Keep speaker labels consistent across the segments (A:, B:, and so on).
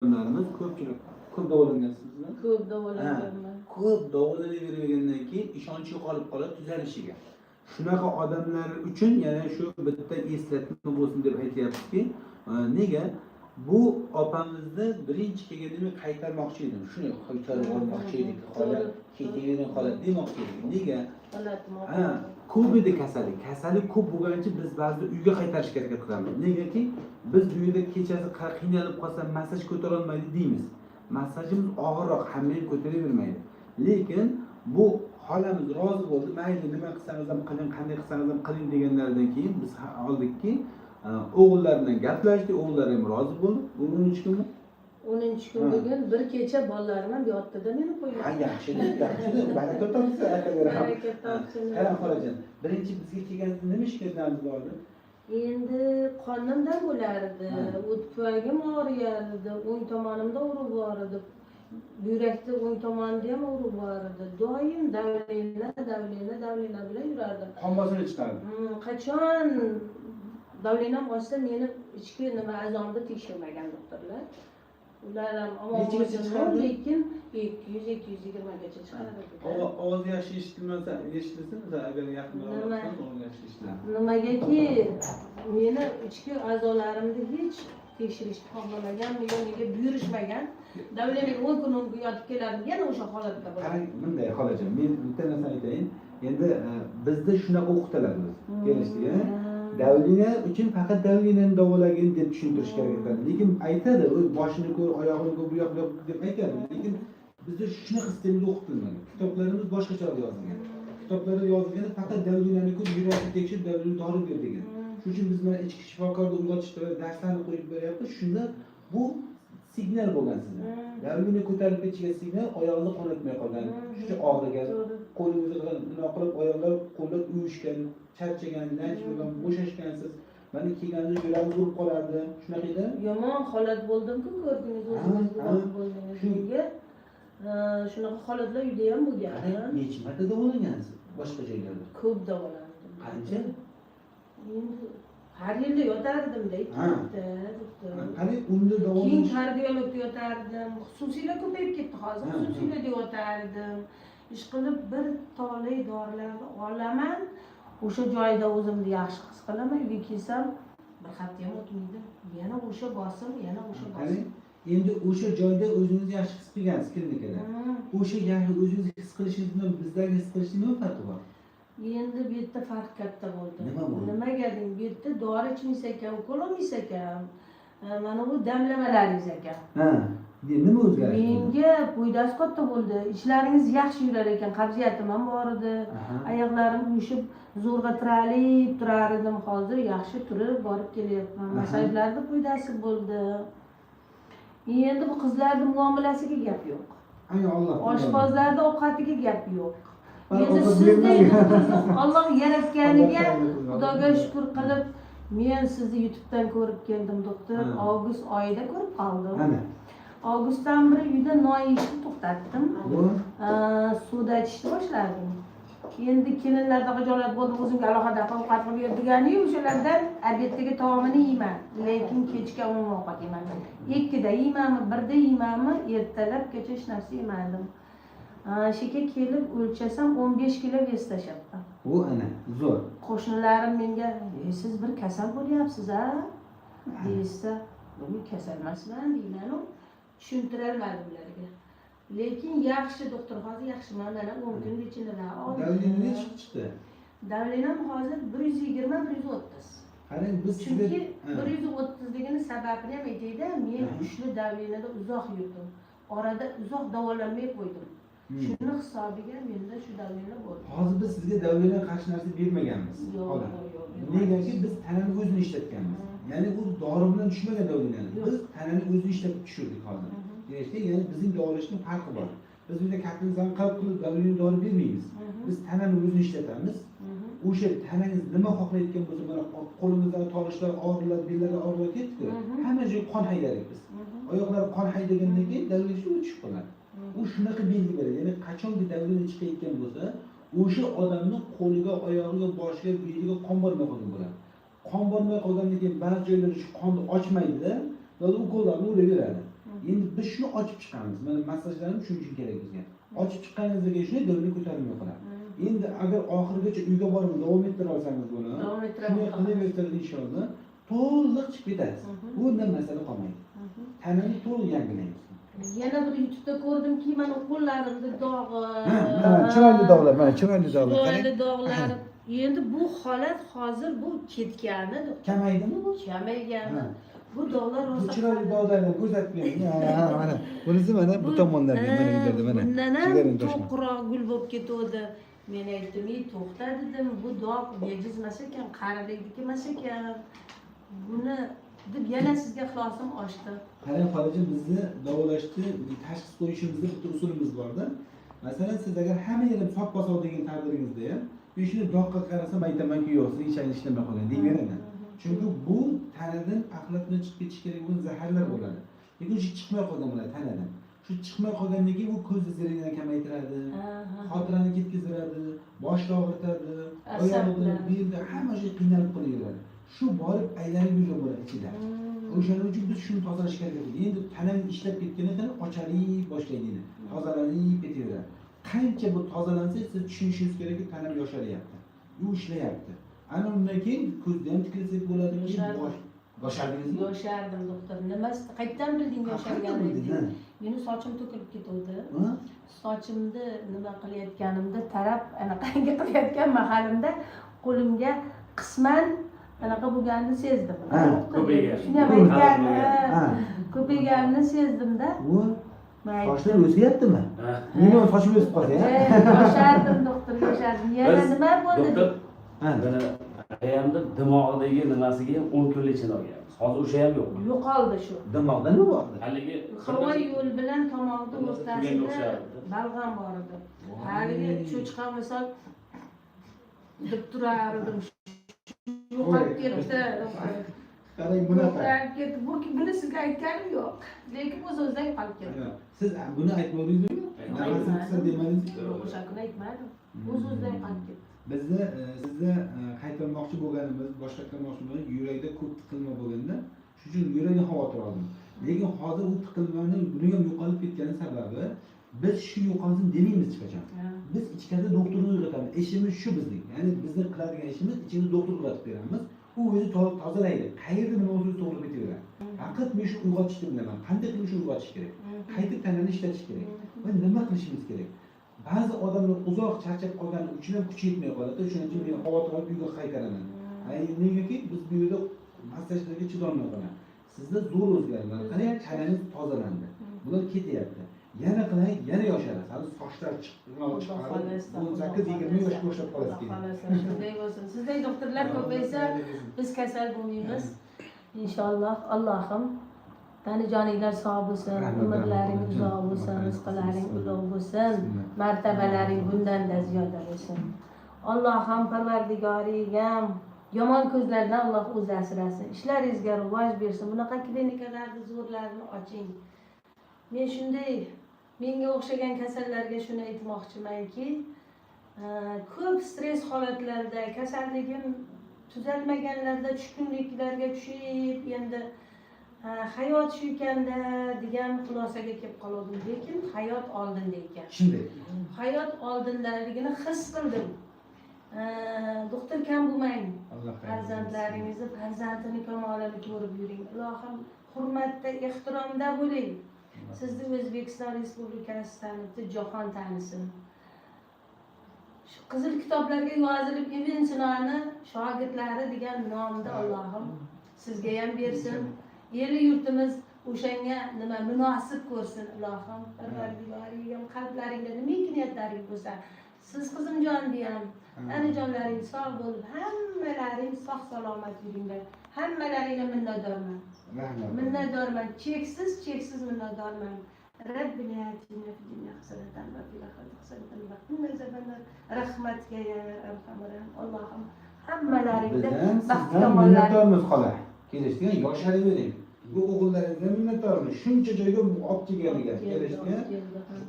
A: Odamlarimiz ko'pchilik ko'p davolangansizmi?
B: Ko'p davolanganman.
A: Ko'p davolanavergandan keyin ishonch yo'qolib qoladi tuzalishiga. Shunaqa odamlar uchun yana shu bitta eslatma bo'lsin deb aytyaptiki, nega bu opamizni birinchi kelganida qaytarmoqchi edim. Shuni qaytarib olmoqchi edik, holat ketavergan holat demoqchi edik. Nega? Ko'p kasali ko'p bo'lgani uchun biz ba'zida uyga qaytarishga harakat qilamiz. Negaki biz bu yerda kechasi qiynalib qolsa massaj ko'tara olmaydi deymiz. Massajimiz og'irroq, hamma ham ko'taravermaydi. Lekin bu xolamiz rozi bo'ldi, mayli nima qilsangiz ham qiling, qanday qilsangiz ham qiling deganlaridan keyin biz oldikki o'g'illar bilan gaplashdik, o'g'illar ham rozi bo'ldi. 10 kunmi?
B: 10 kun bugun bir kecha bolalarim ham yotdi-da meni qo'yib.
A: Ha, yaxshi, baraka topsin, akalar.
B: Baraka topsin.
A: Qara xolajon, birinchi bizga kelganingizda nima shikoyatlarimiz bordi?
B: Endi qonimdan bo'lardi, o'tpagim og'riyardi, o'ng tomonimda urib bor edi. Yurakda o'ng tomonda ham urib bor edi. Doim davlina bilan yurardim.
A: Qon bosimi chiqardi.
B: Qachon davlinam oshsa meni ichki nima a'zomda tekshirmagan doktorlar. Ular ham omon lekin 200-220 gacha chiqaradi.
A: Ovoz yaxshi eshitilmasa, eshitilsa, agar yaqinroq bo'lsa, ovoz yaxshi eshitiladi.
B: Nimagaki meni ichki a'zolarimni hech tekshirishni xohlamagan, yoniga buyurishmagan. Davlamiy 10 kun yotib kelardim, yana o'sha holatda bo'ladi.
A: Qarang, bunday xolajon, men bitta narsani aytayin. Endi bizda shunaqa o'qitiladi biz. Kelishdik-a? Davlina uchun faqat davlinani davolagin deb tushuntirish kerak ekan. Lekin aytadi, u boshini ko'r, oyog'ini ko'r, bu yoq deb aytadi. Lekin bizda shunaqa sistemda o'qitilmagan. Kitoblarimiz boshqacha yozilgan. Kitoblarda yozilgani faqat davlinani ko'r, yurakni tekshirib, davlini dori ber degan. Shuning uchun biz mana ichki shifokorda uyg'otishda darslarni qo'yib beryapmiz. Shunda bu signal bo'lgan sizda. Davlini ko'tarib ketishiga signal, oyog'ingiz qon o'tmay qolgan, shuncha og'rigan, qo'lingizni nima qilib, oyoqlar, qo'llar uyushgan, charchagan, lanch bo'lgan, bo'shashgansiz. Mana kelganingizda yuragingiz urib qolardi. Shunaqa edi?
B: Yomon holat bo'ldim-ku, ko'rdingiz o'zingiz guvoh bo'ldingiz. Shunga shunaqa holatlar uyda ham bo'lgan.
A: Necha marta davolangansiz boshqa joylarda?
B: Ko'p davolandim.
A: Qancha?
B: Endi har yilda yotardim-da,
A: Qani unda davolanib
B: keyin kardiologda yotardim. Xususiylar ko'payib ketdi hozir. Xususiylarda yotardim. Ish qilib bir tole dorilarni olaman. O'sha joyda o'zimni yaxshi his qilaman. Uyga kelsam bir hafta ham o'tmaydi. Yana o'sha bosim, yana o'sha bosim.
A: Endi o'sha joyda o'zingizni yaxshi his qilgansiz klinikada. O'sha yaxshi o'zingizni his qilishingiz bilan bizdagi his qilishning nima farqi bor?
B: Endi bu yerda farq katta bo'ldi.
A: Nima bo'ldi?
B: Nimaga deng, bu yerda dori ichmaysa ekan, ukol olmaysa ekan. Mana bu damlamalaringiz ekan.
A: Nima o'zgardi?
B: Menga foydasi katta bo'ldi. Ishlaringiz yaxshi yurar ekan, qabziyatim ham bor edi. Oyoqlarim uyushib, zo'rg'a tiralib turar edim. Hozir yaxshi turib borib kelyapman. Masajlarda foydasi bo'ldi. Endi bu qizlarning muomalasiga gap yo'q. Oshpazlarda ovqatiga gap yo'q. Endi sizni Alloh yaratganiga Xudoga shukr qilib, men sizni YouTube'dan ko'rib keldim, doktor. Avgust oyida ko'rib qoldim. Avgustdan beri uyda noy yeyishni to'xtatdim. Suvda ichishni boshladim. Endi kelinlarda xijolat bo'ldi, o'zimga alohida ovqat qilib berdigani, o'shalardan obedga taomini yeyman, lekin kechga umuman ovqat yeyman. 2da yeymanmi, 1da yeymanmi, ertalabgacha hech narsa yemadim. Shika kelib o'lchasam 15 kilo vес tashlabman.
A: Bu ana zo'r.
B: Qo'shnilarim menga, "Siz bir kasal bo'lyapsiz-a?" deysa, "Men kasal emasman" deyman. Tushuntirolmadim ularga. Lekin yaxshi doktor, hozir yaxshiman, mana 10 kun ichida.
A: Davlingiz chiqdi.
B: Davlinam hozir 120-130.
A: Qarang, biz
B: chunki 130 degani sababini ham aytayda, men kuchli davlinada uzoq yurdim. Orada uzoq davolanmay qo'ydim. Shuni hisobiga menda shu davlina bo'ldi.
A: Hozir biz sizga davlina qarshi narsa bermaganmiz.
B: Yo'q.
A: Negaki biz tanani o'zini ishlatganmiz. Ya'ni u dori bilan tushmagan davlinani. Biz tanani o'zini ishlatib tushirdik hozir. Ya'ni bizning davolashning farqi bor. Biz bunda kattangizdan qarab qilib davlina dori bermaymiz. Biz tanani o'zini ishlatamiz. O'sha tanangiz nima xohlayotgan bo'lsa, mana qo'limizdan torishlar, og'riqlar, bellarda og'riqlar ketdi. Hamma joy qon haydaylik biz. Oyoqlar qon haydagandan keyin davlina shu chiqib qoladi. U shunaqa belgi beradi. Ya'ni qachonki davlina chiqayotgan bo'lsa, o'sha odamning qo'liga, oyog'iga, boshiga, beliga qon bormay qolgan bo'ladi. Qon bormay qolgandan keyin ba'zi joylar shu qonni ochmaydi-da, ukollarni uraveradi. Endi biz shuni ochib chiqamiz. Mana massajlarimiz shuning uchun kerak bizga. Ochib chiqqaningizda shuni do'lni ko'tarilmay qoladi. Endi agar oxirigacha uyga borib davom ettira olsangiz buni,
B: Davom ettira
A: shunday
B: olamiz.
A: qilaversangiz inshaalloh to'liq chiqib ketasiz. Bundan masala qolmaydi. Tanani to'liq yangilaymiz.
B: Yana bir YouTube'da ko'rdimki, mana qo'llarimda dog'i.
C: Mana chiroyli dog'lar, mana chiroyli dog'lar.
B: Chiroyli dog'lar. Endi bu holat hozir bu ketgani,
A: Kamaydimi bu?
B: kamaygani. Bu dog'lar
A: Bu
B: rosa
A: chiroyli dog'larni ko'rsatib bering.
C: Ha, mana bunisi mana bu tomonlarga mana uylarda mana.
B: Bundan ham
C: Chigaring toshma.
B: to'qroq gul bo'lib ketuvdi. Men aytdim, to'xta dedim, bu dog' bejiz emas ekan, qarilikniki emas ekan. Buni deb yana sizga ixlosim ochdi.
A: Qarang, xolajim, bizni davolashni tashxis qo'yishimizda bitta usulimiz borda. Masalan, siz agar hamma yerim sop-bosov degan taqdiringizda ham, beshini dog'ga qarasam aytamanki, yo'q, siz hech ishlamay qoling deb beraman. Chunki bu tanadan axlatdan chiqib ketish kerak bo'lgan zaharlar bo'ladi. Lekin shu chiqmay qolgan bo'ladi tanadan. Shu chiqmay qolgandan keyin u ko'zni ziringini kamaytiradi, xotirani ketkazadi, boshni og'ritadi, oyog'ini, belni hamma joy qiynalib qolaveradi. Shu borib aylanib yurgan bo'ladi ichida. O'shaning uchun biz shuni tozalash kerak edi. Endi tanani ishlab ketganidan ochalik boshlaydi. Tozalanib ketaveradi. Qancha bu tozalansa, siz tushunishingiz kerakki, tanam yosharyapti. U ishlayapti. Ana undan keyin ko'zda ham tiklasak bo'ladiki, yoshardingizmi?
B: Yoshardim doktor. Nimasi? Qayerdan bilding yosharganligini? Meni sochim to'kilib ketuvdi. Sochimni nima qilayotganimda tarab anaqangi qilayotgan mahalimda qo'limga qisman anaqa bo'lganini sezdim.
A: Ko'paygan.
B: Shuni ham aytgan. Ko'payganini sezdimda.
A: Bu sochlar o'syaptimi? Nima sochim o'sib qolsa?
B: Yoshardim doktor, yoshardim. Yana nima bo'ldi?
D: Doktor, mana ayamda dimog'idagi nimasiga ham 10 kunlik chin olganmiz. Hozir o'sha ham yo'q.
B: Yo'qoldi shu.
A: Dimoqda nima bor?
D: Haligi
B: Havo yo'l bilan tomog'ni o'rtasida balg'am bor edi. Haligi cho'chqa misol deb turardim. Yo'qolib ketdi.
A: Qarang, bunaqa.
B: Yo'qolib ketdi. Buni sizga aytganim yo'q. Lekin o'z o'zidan yo'qolib ketdi.
A: Siz buni aytmadingizmi? Namasini qilsa demadingiz?
B: Yo'q, o'sha kuni aytmadim. O'z o'zidan yo'qolib ketdi.
A: Bizni sizni qaytarmoqchi bo'lganimiz, boshqa qilmoqchi bo'lgan yurakda ko'p tiqilma bo'lganda, shuning uchun yurakni xavotir oldim. Lekin hozir u tiqilmaning buni ham yo'qolib ketgani sababi biz shu yo'qolsin demaymiz hech qachon. Biz ichkarida doktorni uyg'otamiz. Ishimiz shu bizning. Ya'ni bizni qiladigan ishimiz ichini doktor uyg'otib beramiz. U o'zi tozalaydi. Qayerda nima o'zi to'g'ri ketaveradi. Faqat men shu uyg'otishni bilaman. Qanday qilib shu uyg'otish kerak? Qayta tanani ishlatish kerak. Va nima qilishimiz kerak? Ba'zi odamlar uzoq charchab qolgani uchun ham kuchi yetmay qoladi. Shuning uchun men xavotir olib uyga qaytaraman. Negaki biz bu yerda massajlarga chidolmay qolamiz. Sizda zo'r o'zgardi. Qarang, tanangiz tozalandi. Bular ketyapti. Yana qiling, yana yosharasiz. Hali sochlar chiqib, 18-20 yoshga o'xshab qolasiz.
B: Shunday bo'lsin. Sizday doktorlar ko'paysa, biz kasal bo'lmaymiz. Inshaalloh. Allohim tani-joninglar sog' bo'lsin, umrlaring uzoq bo'lsin, rizqlaring ulug' bo'lsin, martabalaring bundan-da ziyoda bo'lsin. Allohim Parvardigoringam yomon ko'zlardan Alloh o'zi asrasin. Ishlaringizga rivoj bersin. Bunaqa klinikalarni zo'rlarini oching. Men shunday menga o'xshagan kasallarga shuni aytmoqchimanki, ko'p stress holatlarda, kasalligim tuzalmaganlarda tushkunliklarga tushib, endi hayot shu ekanda degan xulosaga kelib qoldim. Lekin hayot oldinda ekan.
A: Shunday.
B: Hayot oldindaligini his qildim. Doktor kam bo'lmang. Farzandlaringizni farzandini kamolini ko'rib yuring. Ilohim hurmatda, ehtiromda bo'ling. Sizni O'zbekiston Respublikasi tanitdi, jahon tanisin. Shu qizil kitoblarga yozilib Ibn Sinoni shogirdlari degan nomda Allohim sizga ham bersin. Eli yurtimiz o'shanga nima munosib ko'rsin Ilohim. Parvardigoringam qalblaringda nimaki niyatlaring bo'lsa, siz qizimjonni ham anajonlaring sog' bo'lib, hammalaring sog' salomat yuringlar. Hammalaringga minnatdorman. Minnatdorman, cheksiz minnatdorman. Rabbina atina fid dunya hasanatan va fil oxirati hasanatan va qina azabannar. Rahmatga ya arhamar rahim. Allohim hammalaringga baxt tomonlar.
A: Minnatdormiz xola. Kelishgan yosharavering. Bu o'g'illaringizga minnatdormiz. Shuncha joyga olib kelganiga kelishgan.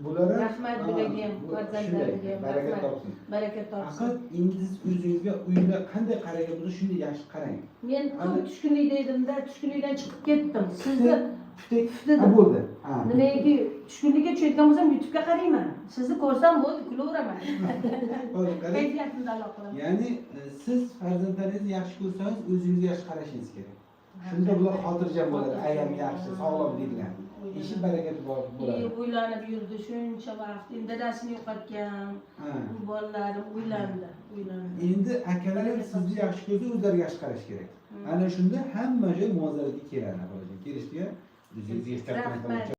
A: Bular
B: rahmat bo'lagim, farzandlarimga
A: baraka topsin.
B: Baraka topsin.
A: Faqat endi o'zingizga uyda qanday qaragan bo'lsa shunday yaxshi qarang.
B: Men ko'p tushkunlikda edimda, tushkunlikdan chiqib ketdim. Sizni
A: Putek
B: Dedi.
A: ha bo'ldi. Ha.
B: Nimaiki tushkunlikka tushayotgan bo'lsam YouTube'ga qarayman. Sizni ko'rsam bo'ldi, kulaveraman.
A: Bo'ldi, qarang.
B: Kayfiyatimni a'lo qilaman.
A: Ya'ni siz farzandlaringizni yaxshi ko'rsangiz o'zingizga yaxshi qarashingiz kerak. Shunda bular xotirjam bo'ladi, ayam yaxshi, sog'lom deydilar. Ishi barakati bor bo'ladi.
B: O'ylanib yurdi shuncha vaqt. Endi dadasini yo'qotgan.
A: Ha.
B: Bu bolalarim o'ylandi.
A: Endi akalar ham sizni yaxshi ko'rsa o'zlariga yaxshi qarash kerak. Ana shunda hamma joy muvozanatga keladi, bolajon. Kelishga o'zingiz
B: Rahmat.